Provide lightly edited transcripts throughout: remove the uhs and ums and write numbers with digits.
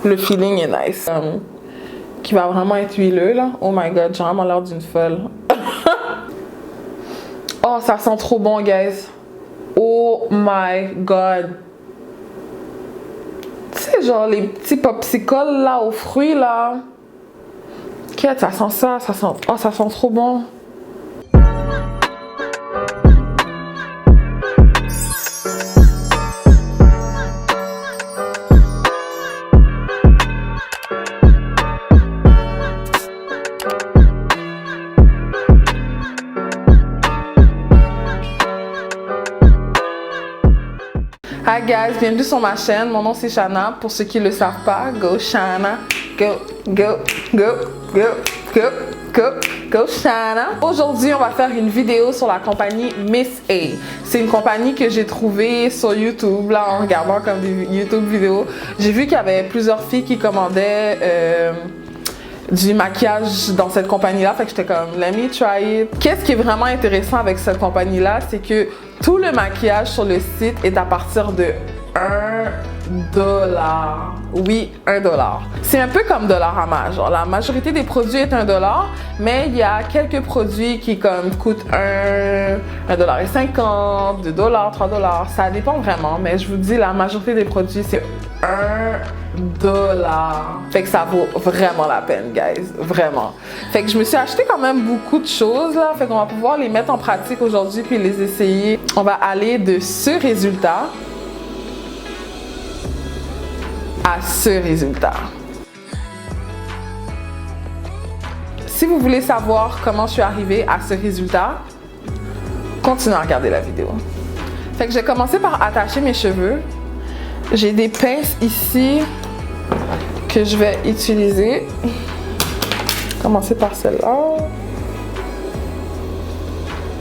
Le feeling est nice. Qui va vraiment être huileux là. Oh my god, j'ai vraiment l'air d'une folle. Oh, ça sent trop bon, guys. Oh my god. Tu sais, genre les petits popsicles là aux fruits là. Quête, ça sent ça, ça sent. Oh, ça sent trop bon. Hi guys, bienvenue sur ma chaîne. Mon nom c'est Shana. Pour ceux qui ne le savent pas, go Shana. Go, go, go, go, go, go, go Shana. Aujourd'hui, on va faire une vidéo sur la compagnie Miss A. C'est une compagnie que j'ai trouvée sur YouTube, là, en regardant comme des YouTube vidéos. J'ai vu qu'il y avait plusieurs filles qui commandaient du maquillage dans cette compagnie-là. Fait que j'étais comme, let me try it. Qu'est-ce qui est vraiment intéressant avec cette compagnie-là, c'est que tout le maquillage sur le site est à partir de $1. Oui, $1. C'est un peu comme $. Genre, la majorité des produits est $1, mais il y a quelques produits qui comme coûtent $1,50, $2, $3. Ça dépend vraiment, mais je vous dis, la majorité des produits, c'est $1. Fait que ça vaut vraiment la peine, guys. Vraiment. Fait que je me suis acheté quand même beaucoup de choses, là. Fait qu'on va pouvoir les mettre en pratique aujourd'hui puis les essayer. On va aller de ce résultat à ce résultat. Si vous voulez savoir comment je suis arrivée à ce résultat, continuez à regarder la vidéo. Fait que j'ai commencé par attacher mes cheveux. J'ai des pinces ici que je vais utiliser. Commencer par celle-là.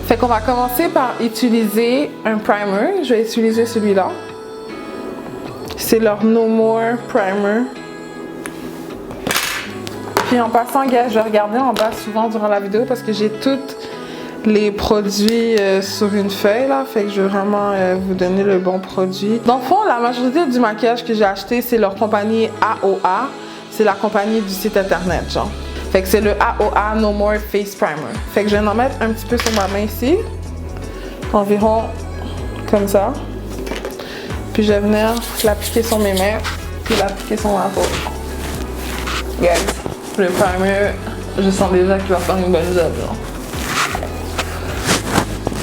Fait qu'on va commencer par utiliser un primer. Je vais utiliser celui-là. C'est leur No More Primer. Puis en passant, gars, je vais regarder en bas souvent durant la vidéo parce que j'ai tous les produits sur une feuille là. Fait que je veux vraiment vous donner le bon produit. Dans le fond, la majorité du maquillage que j'ai acheté, c'est leur compagnie AOA. C'est la compagnie du site internet, genre. Fait que c'est le AOA No More Face Primer. Fait que je vais en mettre un petit peu sur ma main ici. Environ comme ça. Puis je vais venir l'appliquer sur mes mains, puis l'appliquer sur ma peau. Guys, le primer, je sens déjà qu'il va faire une bonne job.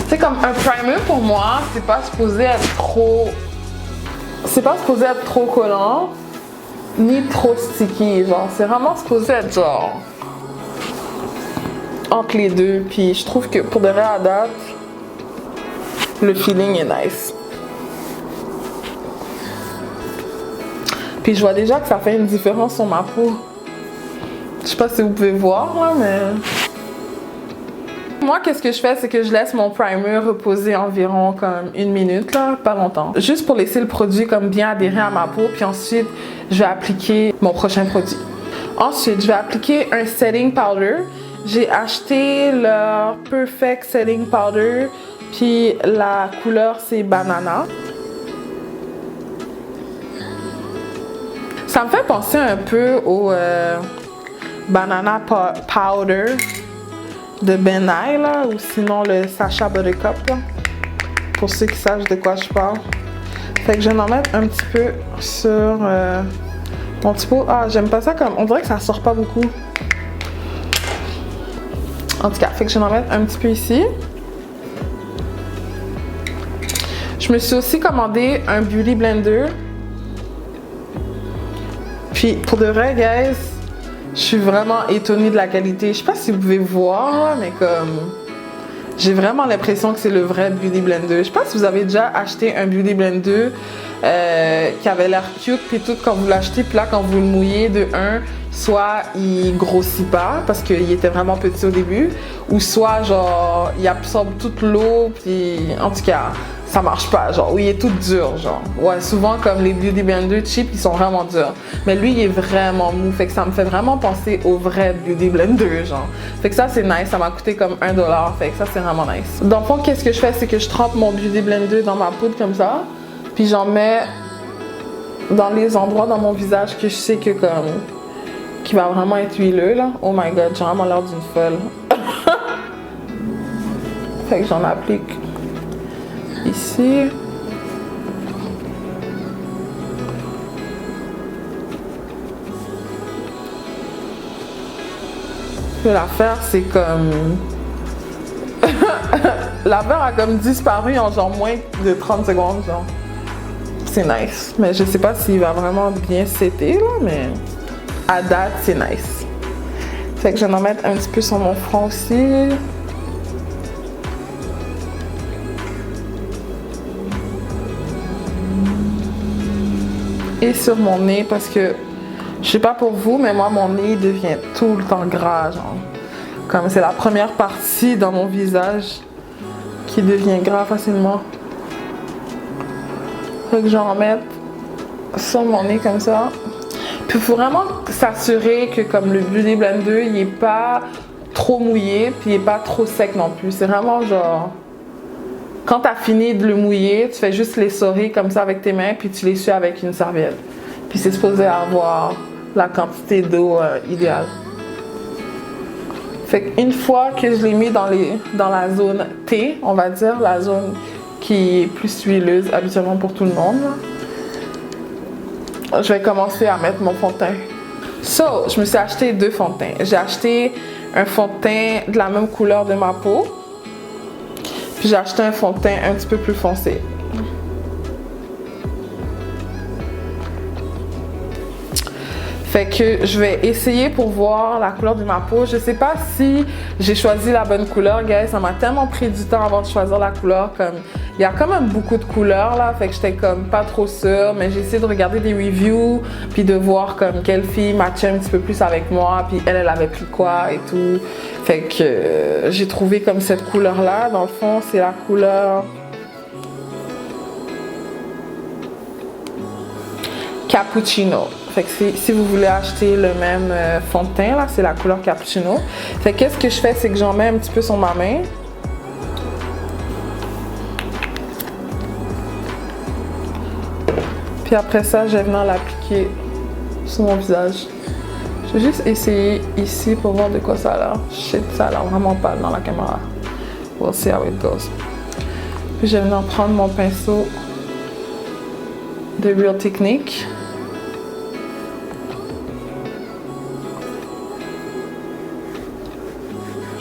C'est comme un primer pour moi, c'est pas supposé être trop. C'est pas supposé être trop collant, ni trop sticky. Genre, c'est vraiment supposé être genre entre les deux. Puis je trouve que pour de vrai à date, le feeling est nice. Puis je vois déjà que ça fait une différence sur ma peau. Je sais pas si vous pouvez voir là, mais... Moi, qu'est-ce que je fais, c'est que je laisse mon primer reposer environ comme 1 minute, là, pas longtemps. Juste pour laisser le produit comme bien adhérer à ma peau, puis ensuite, je vais appliquer mon prochain produit. Ensuite, je vais appliquer un setting powder. J'ai acheté leur Perfect Setting Powder, puis la couleur, c'est Banana. Ça me fait penser un peu au Banana Powder de Ben Nye, là, ou sinon le Sacha Buttercup, là, pour ceux qui savent de quoi je parle. Fait que je vais en mettre un petit peu sur mon petit pot. Ah, j'aime pas ça comme... On dirait que ça sort pas beaucoup. En tout cas, fait que je vais en mettre un petit peu ici. Je me suis aussi commandé un Beauty Blender. Puis, pour de vrai, guys, je suis vraiment étonnée de la qualité. Je sais pas si vous pouvez voir, mais comme... J'ai vraiment l'impression que c'est le vrai Beauty Blender. Je sais pas si vous avez déjà acheté un Beauty Blender qui avait l'air cute, puis tout, quand vous l'achetez, puis là, quand vous le mouillez de un, soit il grossit pas, parce qu'il était vraiment petit au début, ou soit, genre, il absorbe toute l'eau, puis en tout cas... Ça marche pas, genre, oui, il est tout dur, genre. Ouais, souvent, comme les Beauty Blender cheap, ils sont vraiment durs. Mais lui, il est vraiment mou, fait que ça me fait vraiment penser au vrai Beauty Blender, genre. Fait que ça, c'est nice, ça m'a coûté comme $1, fait que ça, c'est vraiment nice. Dans le fond, qu'est-ce que je fais, c'est que je trempe mon Beauty Blender dans ma poudre comme ça, puis j'en mets dans les endroits dans mon visage que je sais que comme qui va vraiment être huileux là. Oh my god, j'ai vraiment l'air d'une folle. Fait que j'en applique ici. L'affaire c'est comme l'affaire a comme disparu en genre moins de 30 secondes genre. C'est nice. Mais je sais pas s'il va vraiment bien setter là, mais à date c'est nice. Fait que je vais en mettre un petit peu sur mon front aussi. Et sur mon nez parce que je sais pas pour vous, mais moi mon nez devient tout le temps gras genre. Comme c'est la première partie dans mon visage qui devient gras facilement. Faut que j'en mette sur mon nez comme ça. Puis il faut vraiment s'assurer que comme le Beauty Blender, il est pas trop mouillé, puis il est pas trop sec non plus. C'est vraiment genre, quand tu as fini de le mouiller, tu fais juste l'essorer comme ça avec tes mains, puis tu l'essuies avec une serviette. Puis c'est supposé avoir la quantité d'eau idéale. Fait qu'une fois que je l'ai mis dans la zone T, on va dire, la zone qui est plus huileuse habituellement pour tout le monde, je vais commencer à mettre mon fond de teint. So, je me suis acheté 2 fonds de teint. J'ai acheté un fond de teint de la même couleur de ma peau. Puis j'ai acheté un fond de teint un petit peu plus foncé. Fait que je vais essayer pour voir la couleur de ma peau. Je sais pas si j'ai choisi la bonne couleur, guys. Ça m'a tellement pris du temps avant de choisir la couleur. Comme il y a quand même beaucoup de couleurs là, fait que j'étais comme pas trop sûre. Mais j'ai essayé de regarder des reviews, puis de voir comme quelle fille matchait un petit peu plus avec moi, puis elle avait pris quoi et tout. Fait que j'ai trouvé comme cette couleur là. Dans le fond, c'est la couleur Cappuccino. Fait que si vous voulez acheter le même fond de teint, là, c'est la couleur Cappuccino. Fait que qu'est-ce que je fais, c'est que j'en mets un petit peu sur ma main. Puis après ça, je vais venir l'appliquer sur mon visage. Je vais juste essayer ici pour voir de quoi ça a l'air. Shit, ça a l'air vraiment pâle dans la caméra. We'll see how it goes. Puis je vais venir prendre mon pinceau de Real Technique.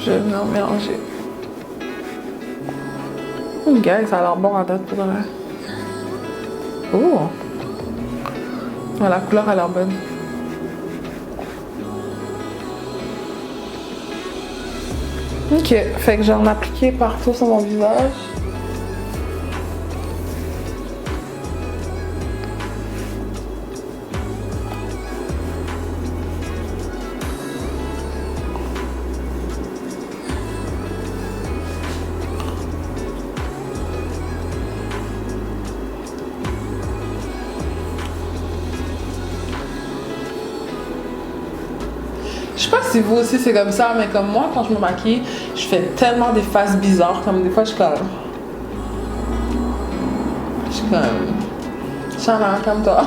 Je vais venir mélanger. Guys, ça a l'air bon à date pour de vrai. Oh! Ouais, la couleur a l'air bonne. Ok, fait que j'en ai appliqué partout sur mon visage. Je sais pas si vous aussi c'est comme ça, mais comme moi, quand je me maquille, je fais tellement des faces bizarres. Comme des fois, je suis comme... Chana, comme toi.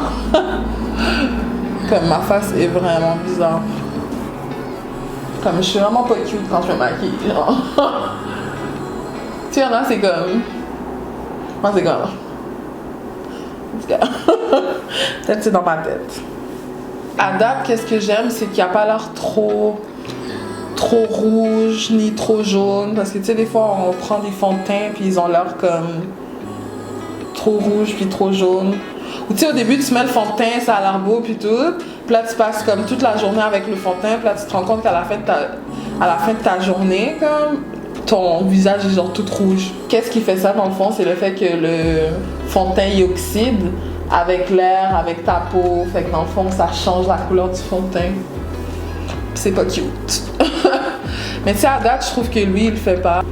Comme ma face est vraiment bizarre. Comme je suis vraiment pas cute quand je me maquille. Genre. Tu sais, c'est comme... Moi, c'est comme... Peut-être c'est dans ma tête. À date, qu'est-ce que j'aime, c'est qu'il n'y a pas l'air trop rouge ni trop jaune. Parce que tu sais, des fois, on prend des fonds de teint puis ils ont l'air comme trop rouge puis trop jaune. Ou tu sais, au début, tu mets le fond de teint, ça a l'air beau puis tout. Puis là, tu passes comme toute la journée avec le fond de teint. Puis là, tu te rends compte qu'à la fin de ta journée, comme ton visage est genre tout rouge. Qu'est-ce qui fait ça, dans le fond? C'est le fait que le fond de teint y oxyde avec l'air, avec ta peau. Fait que dans le fond, ça change la couleur du fond de teint. Pis c'est pas cute. Mais tu sais, à date, je trouve que lui, il le fait pas.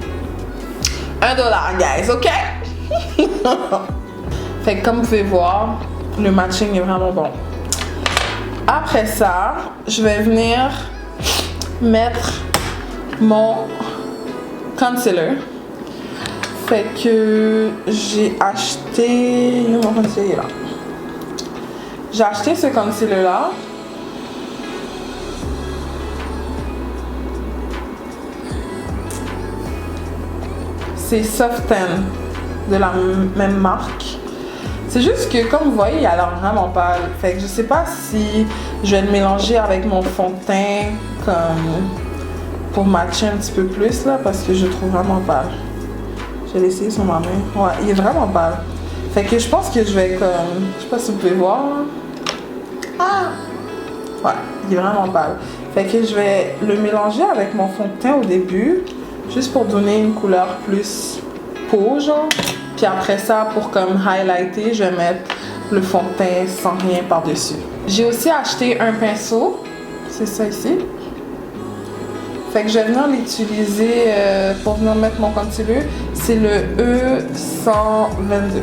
$1, guys, ok? Fait que comme vous pouvez voir, le matching est vraiment bon. Après ça, je vais venir mettre mon concealer. Fait que j'ai acheté... Mon concealer est là. J'ai acheté ce concealer-là. C'est Soften de la même marque. C'est juste que comme vous voyez, il a l'air vraiment pâle. Fait que je sais pas si je vais le mélanger avec mon fond de teint comme pour matcher un petit peu plus là parce que je le trouve vraiment pâle. Je vais l'essayer sur ma main. Ouais, il est vraiment pâle. Fait que je pense que je vais comme... Je sais pas si vous pouvez voir. Ah! Ouais, il est vraiment pâle. Fait que je vais le mélanger avec mon fond de teint au début. Juste pour donner une couleur plus peau, genre. Puis après ça, pour comme highlighter, je vais mettre le fond de teint sans rien par-dessus. J'ai aussi acheté un pinceau. C'est ça ici. Fait que je vais venir l'utiliser pour venir mettre mon concealer. C'est le E122.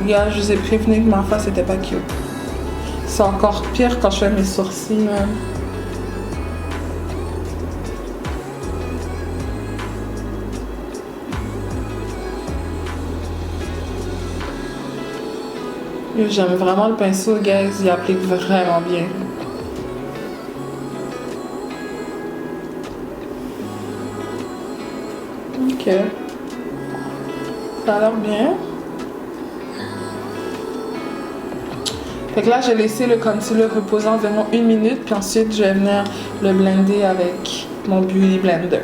Regarde, je vous ai prévenu que ma face était pas cute. C'est encore pire quand je fais mes sourcils, man. J'aime vraiment le pinceau, guys. Il applique vraiment bien. Ok. Ça a l'air bien. Fait que là, j'ai laissé le concealer reposer environ 1 minute. Puis ensuite, je vais venir le blender avec mon Beauty Blender.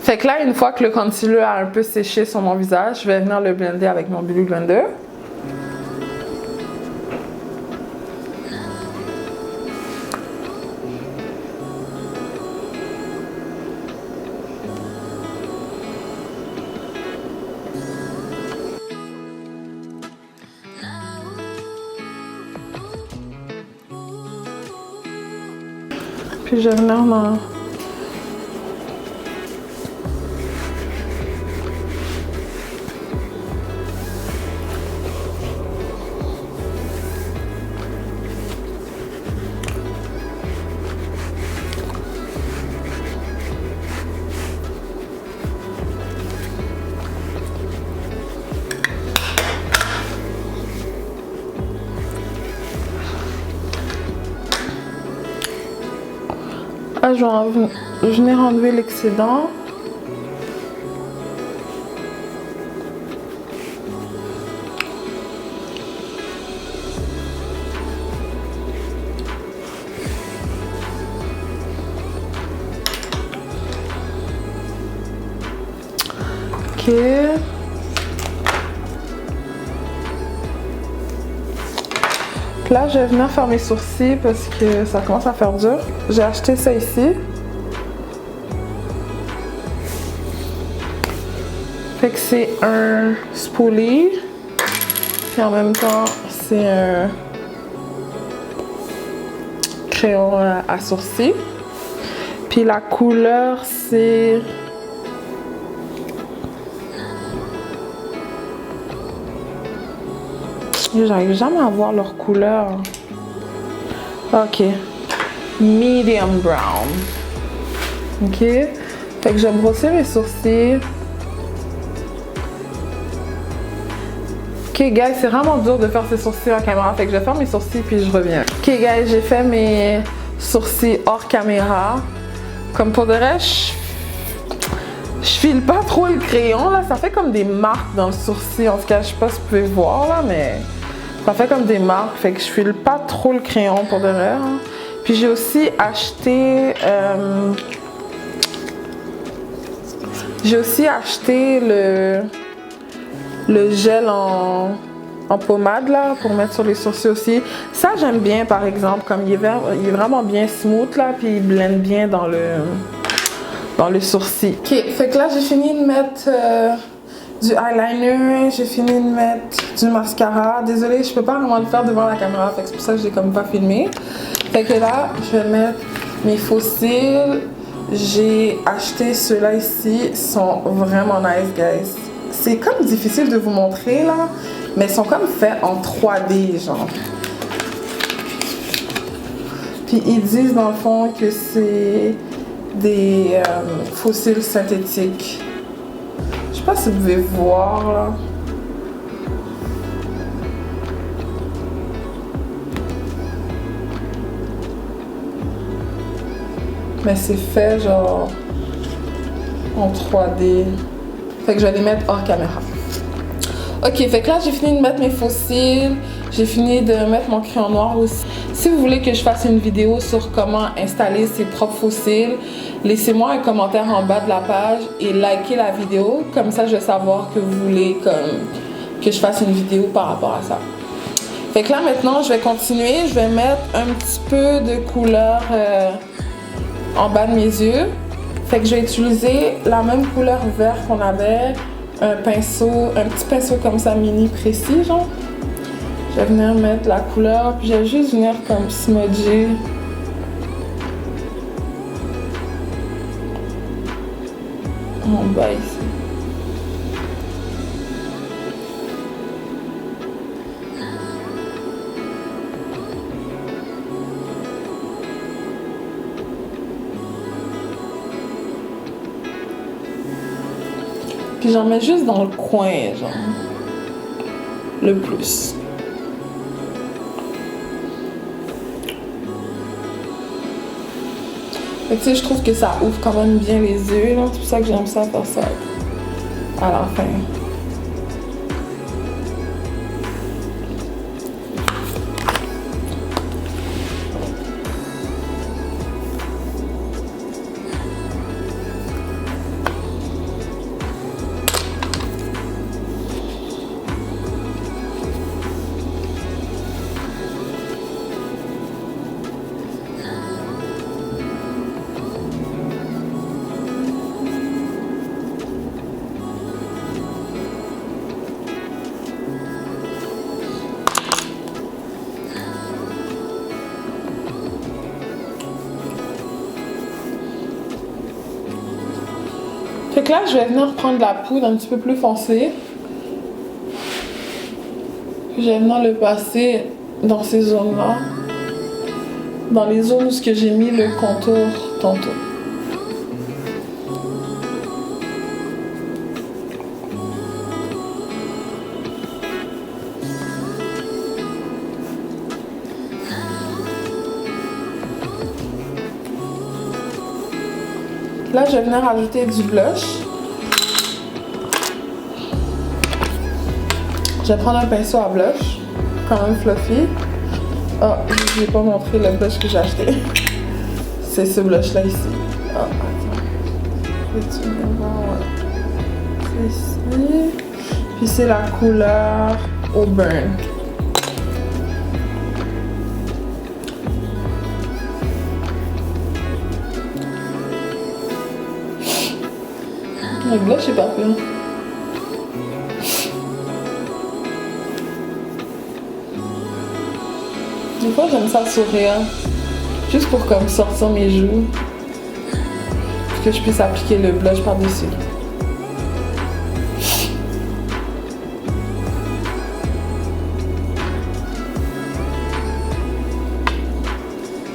Fait que là, une fois que le concealer a un peu séché sur mon visage, je vais venir le blender avec mon Beauty Blender. Puis je vais venir dans... Ah, je vais venir enlever l'excédent. Ok. Là, je vais venir faire mes sourcils parce que ça commence à faire dur. J'ai acheté ça ici. Fait que c'est un spoolie. Puis en même temps, c'est un crayon à sourcils. Puis la couleur, c'est... J'arrive jamais à voir leur couleur. Ok. Medium brown. Ok. Fait que je vais brosser mes sourcils. Ok, guys, c'est vraiment dur de faire ses sourcils en caméra. Fait que je vais faire mes sourcils puis je reviens. Ok, guys, j'ai fait mes sourcils hors caméra. Comme pour de vrai, je file pas trop le crayon, là. Ça fait comme des marques dans le sourcil. En tout cas, je sais pas si vous pouvez voir, là, mais... Ça fait comme des marques, fait que je file pas trop le crayon pour de vrai. Hein. Puis j'ai aussi acheté... le gel en pommade là, pour mettre sur les sourcils aussi. Ça, j'aime bien, par exemple, comme il est vraiment bien smooth, là, puis il blende bien dans le sourcil. Ok, fait que là, j'ai fini de mettre... du eyeliner, j'ai fini de mettre du mascara. Désolée, je peux pas vraiment le faire devant la caméra, fait que c'est pour ça que je l'ai comme pas filmé. Fait que là, je vais mettre mes faux cils. J'ai acheté ceux-là ici, ils sont vraiment nice, guys. C'est comme difficile de vous montrer là, mais ils sont comme faits en 3D, genre. Puis ils disent dans le fond que c'est des faux cils synthétiques. Je sais pas si vous pouvez voir là. Mais c'est fait genre en 3D. Fait que je vais les mettre hors caméra. Ok, fait que là j'ai fini de mettre mes faux cils. J'ai fini de mettre mon crayon noir aussi. Si vous voulez que je fasse une vidéo sur comment installer ses propres faux cils, laissez-moi un commentaire en bas de la page et likez la vidéo. Comme ça, je vais savoir que vous voulez que je fasse une vidéo par rapport à ça. Fait que là, maintenant, je vais continuer. Je vais mettre un petit peu de couleur en bas de mes yeux. Fait que je vais utiliser la même couleur vert qu'on avait. Un petit pinceau comme ça, mini précis, genre. Je vais venir mettre la couleur, puis je vais juste venir comme smudger. En bas ici. Puis j'en mets juste dans le coin, genre. Le plus. Fait que tu sais, je trouve que ça ouvre quand même bien les yeux, là. C'est pour ça que j'aime ça faire ça à la fin. Fait que là, je vais venir prendre la poudre un petit peu plus foncée. Je vais venir le passer dans ces zones-là. Dans les zones où j'ai mis le contour tantôt. Là, je vais venir rajouter du blush. Je vais prendre un pinceau à blush, quand même fluffy. Ah, je n'ai pas montré le blush que j'ai acheté. C'est ce blush-là ici. Ah, attends. Peux-tu venir voir? C'est ici. Puis c'est la couleur Auburn. Le blush est parfait. Des fois j'aime ça sourire. Juste pour comme sortir mes joues. Puis que je puisse appliquer le blush par-dessus.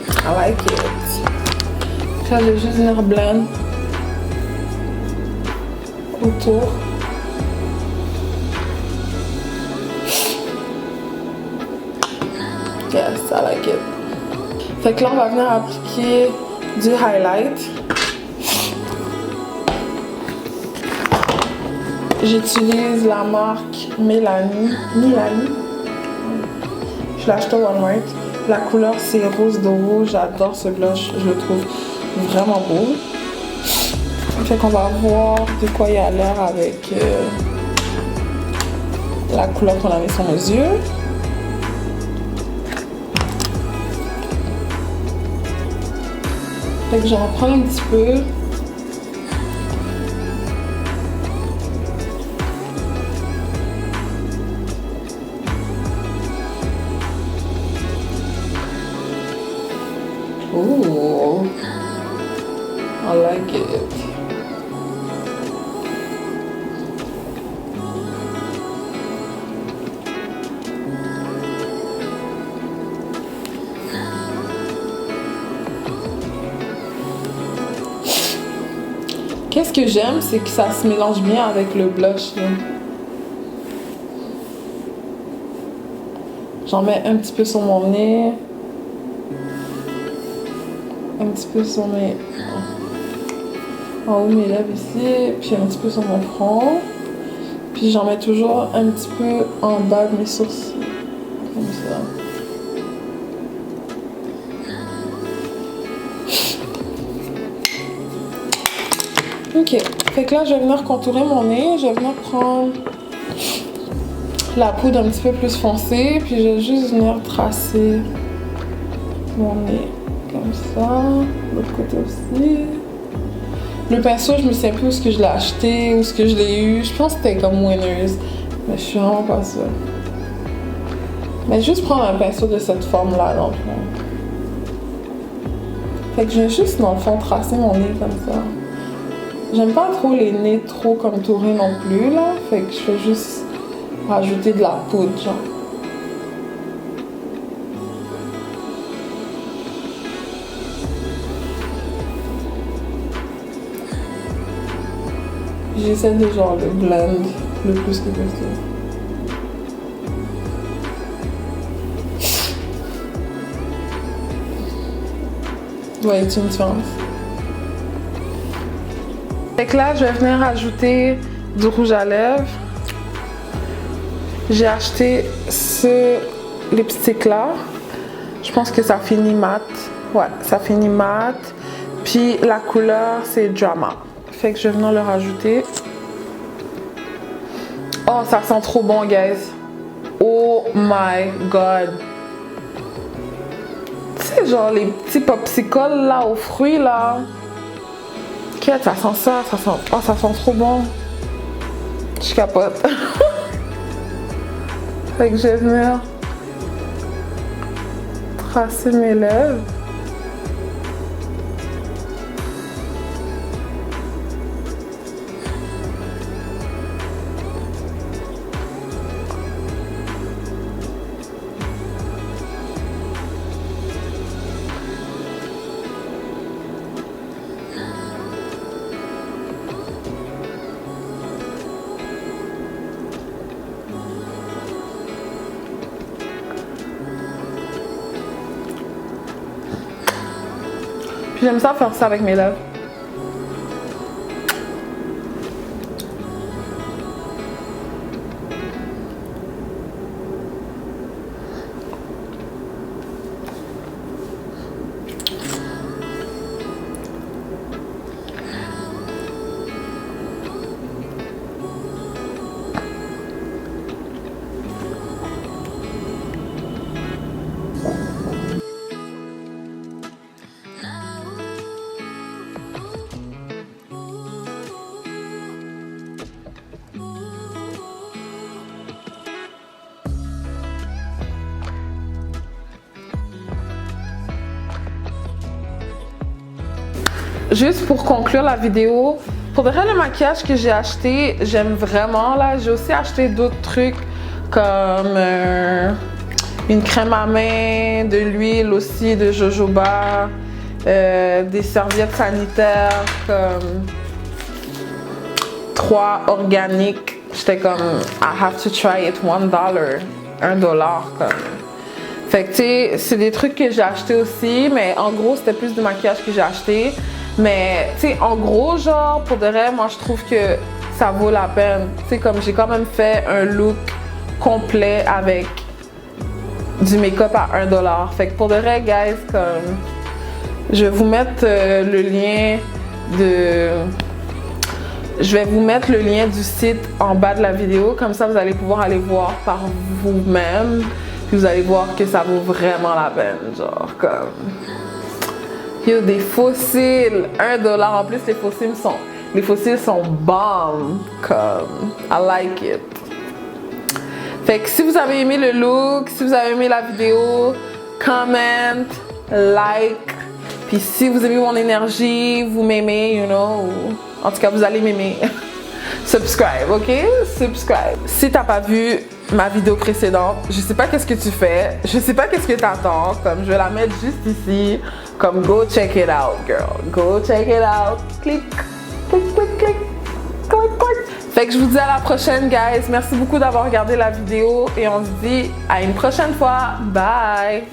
I like it. Là je vais juste venir blend autour. Yes, I like it. Fait que là, on va venir appliquer du highlight. J'utilise la marque Milani. Je l'ai acheté au Walmart. La couleur, c'est rose d'oro. J'adore ce blush. Je le trouve vraiment beau. Fait qu'on va voir de quoi il a l'air avec la couleur qu'on a mis sur nos yeux. Fait que j'en prends un petit peu. Ooh, I like it. Ok, qu'est-ce que j'aime, c'est que ça se mélange bien avec le blush. J'en mets un petit peu sur mon nez. Un petit peu sur mes... en haut de mes lèvres ici. Puis un petit peu sur mon front. Puis j'en mets toujours un petit peu en bas de mes sourcils. Comme ça. Ok. Fait que là, je vais venir contourer mon nez. Je vais venir prendre la poudre un petit peu plus foncée. Puis je vais juste venir tracer mon nez. Comme ça. L'autre côté aussi. Le pinceau, je me souviens plus où est-ce que je l'ai acheté, où est-ce que je l'ai eu. Je pense que c'était comme Winners. Mais je suis vraiment pas sûre. Mais juste prendre un pinceau de cette forme-là, dans le fond. Fait que je vais juste, dans le fond, tracer mon nez comme ça. J'aime pas trop les nez trop contourés non plus, là. Fait que je vais juste rajouter de la poudre, genre. J'essaie de genre le blend le plus que possible. Ouais, c'est une différence. Fait que là, je vais venir ajouter du rouge à lèvres. J'ai acheté ce lipstick là. Je pense que ça finit mat. Ouais, ça finit mat. Puis la couleur, c'est Drama. Fait que je vais venir le rajouter. Oh, ça sent trop bon, guys. Oh my god. Tu sais, genre les petits popsicles là aux fruits là. Ok, ça sent ça, ça sent. Oh, ça sent trop bon. Je capote. Fait que je vais venir tracer mes lèvres. Puis j'aime ça faire ça avec mes lèvres. Juste pour conclure la vidéo, pour de vrai, le maquillage que j'ai acheté, j'aime vraiment là. J'ai aussi acheté d'autres trucs comme une crème à main, de l'huile aussi de jojoba, des serviettes sanitaires comme 3 organiques. J'étais comme I have to try it $1, $1 comme. Fait que tu sais, c'est des trucs que j'ai acheté aussi, mais en gros c'était plus du maquillage que j'ai acheté. Mais tu sais, en gros, genre, pour de vrai, moi je trouve que ça vaut la peine. Tu sais, comme j'ai quand même fait un look complet avec du make-up à $1. Fait que pour de vrai, guys, comme je vais vous mettre le lien de... Je vais vous mettre le lien du site en bas de la vidéo. Comme ça, vous allez pouvoir aller voir par vous-même. Puis vous allez voir que ça vaut vraiment la peine. Genre, comme... Yo, des fossiles, $1. En plus, les fossiles sont bomb. Comme, I like it. Fait que si vous avez aimé le look, si vous avez aimé la vidéo, comment, like. Puis si vous aimez mon énergie, vous m'aimez, you know. En tout cas, vous allez m'aimer. Subscribe, ok? Subscribe. Si t'as pas vu ma vidéo précédente, je sais pas qu'est-ce que tu fais, je sais pas qu'est-ce que t'attends, comme je vais la mettre juste ici, comme go check it out, girl. Go check it out. Click. clic, clic, clic, clic, clic. Fait que je vous dis à la prochaine, guys. Merci beaucoup d'avoir regardé la vidéo et on se dit à une prochaine fois. Bye!